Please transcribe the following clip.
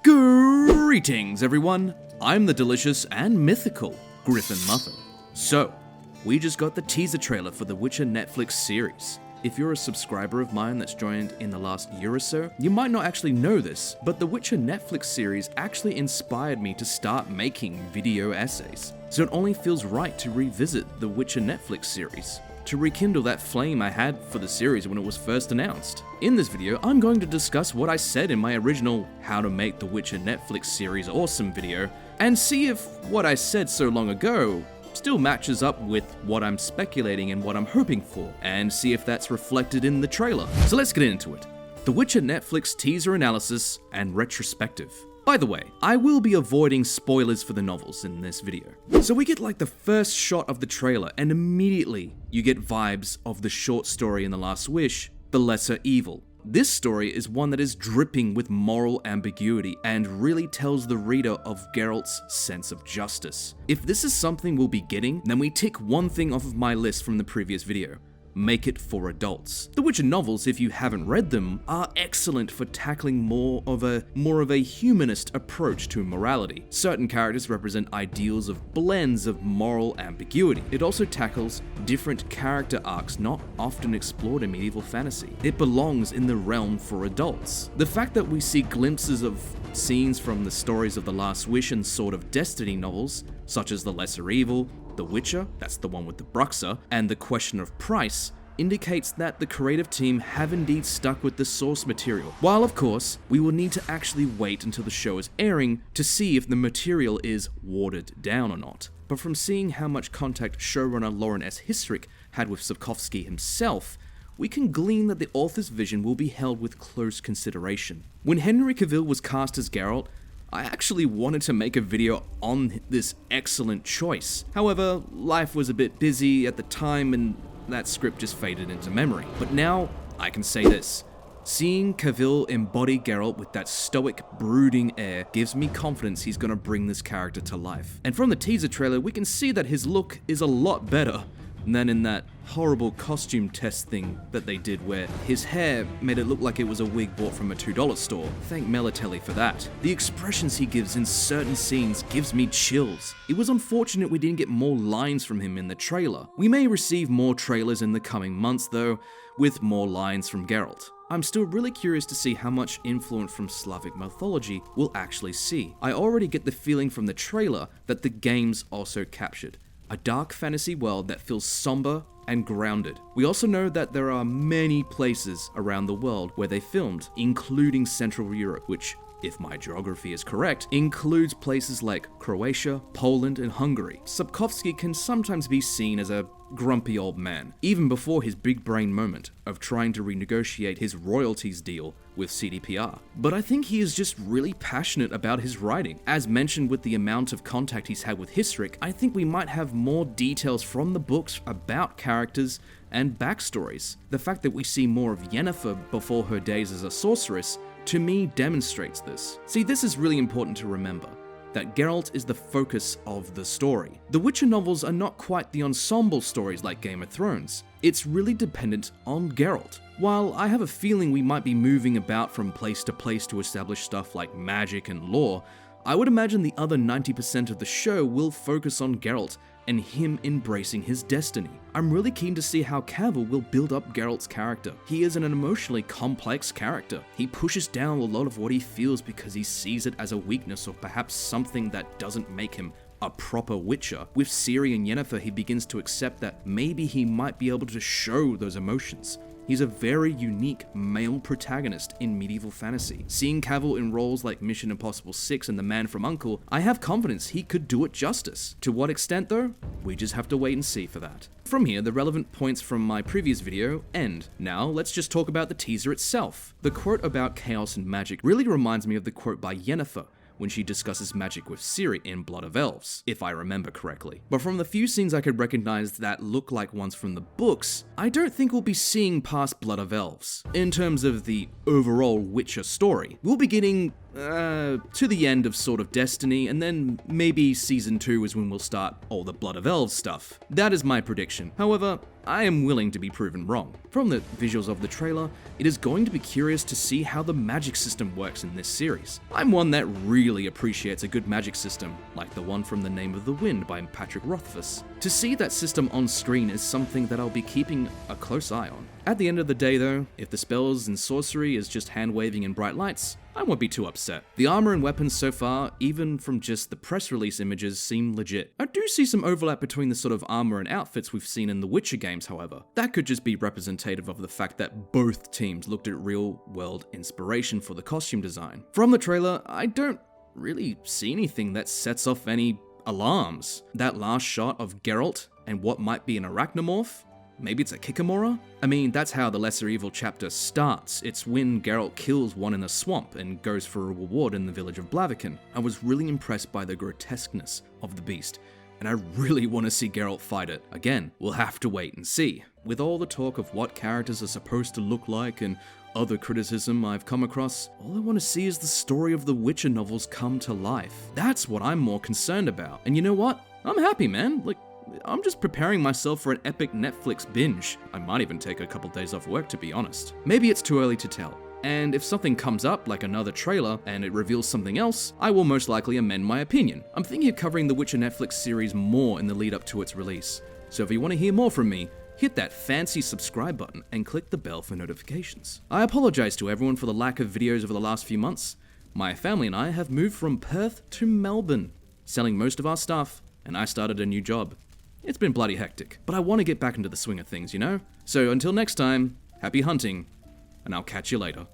Greetings, everyone! I'm the delicious and mythical Griffin Muffin. So, we just got the teaser trailer for the Witcher Netflix series. If you're a subscriber of mine that's joined in the last year or so, you might not actually know this, but the Witcher Netflix series actually inspired me to start making video essays. So it only feels right to revisit the Witcher Netflix series, to rekindle that flame I had for the series when it was first announced. In this video, I'm going to discuss what I said in my original How to Make the Witcher Netflix series Awesome video, and see if what I said so long ago still matches up with what I'm speculating and what I'm hoping for, and see if that's reflected in the trailer. So let's get into it. The Witcher Netflix teaser analysis and retrospective. By the way, I will be avoiding spoilers for the novels in this video. So we get like the first shot of the trailer, and immediately you get vibes of the short story in The Last Wish, The Lesser Evil. This story is one that is dripping with moral ambiguity and really tells the reader of Geralt's sense of justice. If this is something we'll be getting, then we tick one thing off of my list from the previous video. Make it for adults. The Witcher novels, if you haven't read them, are excellent for tackling more of a humanist approach to morality. Certain characters represent ideals of blends of moral ambiguity. It also tackles different character arcs not often explored in medieval fantasy. It belongs in the realm for adults. The fact that we see glimpses of scenes from the stories of the Last Wish and Sword of Destiny novels, such as The Lesser Evil, The Witcher, that's the one with the Bruxa, and The Question of Price, indicates that the creative team have indeed stuck with the source material. While of course, we will need to actually wait until the show is airing to see if the material is watered down or not. But from seeing how much contact showrunner Lauren S. Hissrich had with Sapkowski himself, we can glean that the author's vision will be held with close consideration. When Henry Cavill was cast as Geralt, I actually wanted to make a video on this excellent choice. However, life was a bit busy at the time and that script just faded into memory. But now, I can say this. Seeing Cavill embody Geralt with that stoic, brooding air gives me confidence he's gonna bring this character to life. And from the teaser trailer, we can see that his look is a lot better than in that horrible costume test thing that they did where his hair made it look like it was a wig bought from a $2 store. Thank Melatelli for that. The expressions he gives in certain scenes gives me chills. It was unfortunate we didn't get more lines from him in the trailer. We may receive more trailers in the coming months though, with more lines from Geralt. I'm still really curious to see how much influence from Slavic mythology we'll actually see. I already get the feeling from the trailer that the game's also captured a dark fantasy world that feels somber and grounded. We also know that there are many places around the world where they filmed, including Central Europe, which, if my geography is correct, includes places like Croatia, Poland, and Hungary. Sapkowski can sometimes be seen as a grumpy old man, even before his big brain moment of trying to renegotiate his royalties deal with CDPR. But I think he is just really passionate about his writing. As mentioned with the amount of contact he's had with Hissrich, I think we might have more details from the books about characters and backstories. The fact that we see more of Yennefer before her days as a sorceress, to me, demonstrates this. See, this is really important to remember, that Geralt is the focus of the story. The Witcher novels are not quite the ensemble stories like Game of Thrones. It's really dependent on Geralt. While I have a feeling we might be moving about from place to place to establish stuff like magic and lore, I would imagine the other 90% of the show will focus on Geralt and him embracing his destiny. I'm really keen to see how Cavill will build up Geralt's character. He is an emotionally complex character. He pushes down a lot of what he feels because he sees it as a weakness or perhaps something that doesn't make him a proper Witcher. With Ciri and Yennefer, he begins to accept that maybe he might be able to show those emotions. He's a very unique male protagonist in medieval fantasy. Seeing Cavill in roles like Mission Impossible 6 and The Man from U.N.C.L.E., I have confidence he could do it justice. To what extent though? We just have to wait and see for that. From here, the relevant points from my previous video end. Now, let's just talk about the teaser itself. The quote about chaos and magic really reminds me of the quote by Yennefer when she discusses magic with Ciri in Blood of Elves, if I remember correctly. But from the few scenes I could recognize that look like ones from the books, I don't think we'll be seeing past Blood of Elves. In terms of the overall Witcher story, we'll be getting to the end of Sword of Destiny, and then maybe Season 2 is when we'll start all the Blood of Elves stuff. That is my prediction. However, I am willing to be proven wrong. From the visuals of the trailer, it is going to be curious to see how the magic system works in this series. I'm one that really appreciates a good magic system, like the one from The Name of the Wind by Patrick Rothfuss. To see that system on screen is something that I'll be keeping a close eye on. At the end of the day though, if the spells and sorcery is just hand-waving and bright lights, I won't be too upset. The armor and weapons so far, even from just the press release images, seem legit. I do see some overlap between the sort of armor and outfits we've seen in the Witcher games, however. That could just be representative of the fact that both teams looked at real-world inspiration for the costume design. From the trailer, I don't really see anything that sets off any alarms. That last shot of Geralt and what might be an arachnomorph? Maybe it's a Kikamora? I mean, that's how the Lesser Evil chapter starts. It's when Geralt kills one in a swamp and goes for a reward in the village of Blaviken. I was really impressed by the grotesqueness of the beast, and I really want to see Geralt fight it. Again, we'll have to wait and see. With all the talk of what characters are supposed to look like and other criticism I've come across, all I want to see is the story of the Witcher novels come to life. That's what I'm more concerned about. And you know what? I'm happy, man. I'm just preparing myself for an epic Netflix binge. I might even take a couple days off work, to be honest. Maybe it's too early to tell. And if something comes up, like another trailer, and it reveals something else, I will most likely amend my opinion. I'm thinking of covering the Witcher Netflix series more in the lead up to its release. So if you want to hear more from me, hit that fancy subscribe button and click the bell for notifications. I apologize to everyone for the lack of videos over the last few months. My family and I have moved from Perth to Melbourne, selling most of our stuff, and I started a new job. It's been bloody hectic, but I want to get back into the swing of things, you know? So until next time, happy hunting, and I'll catch you later.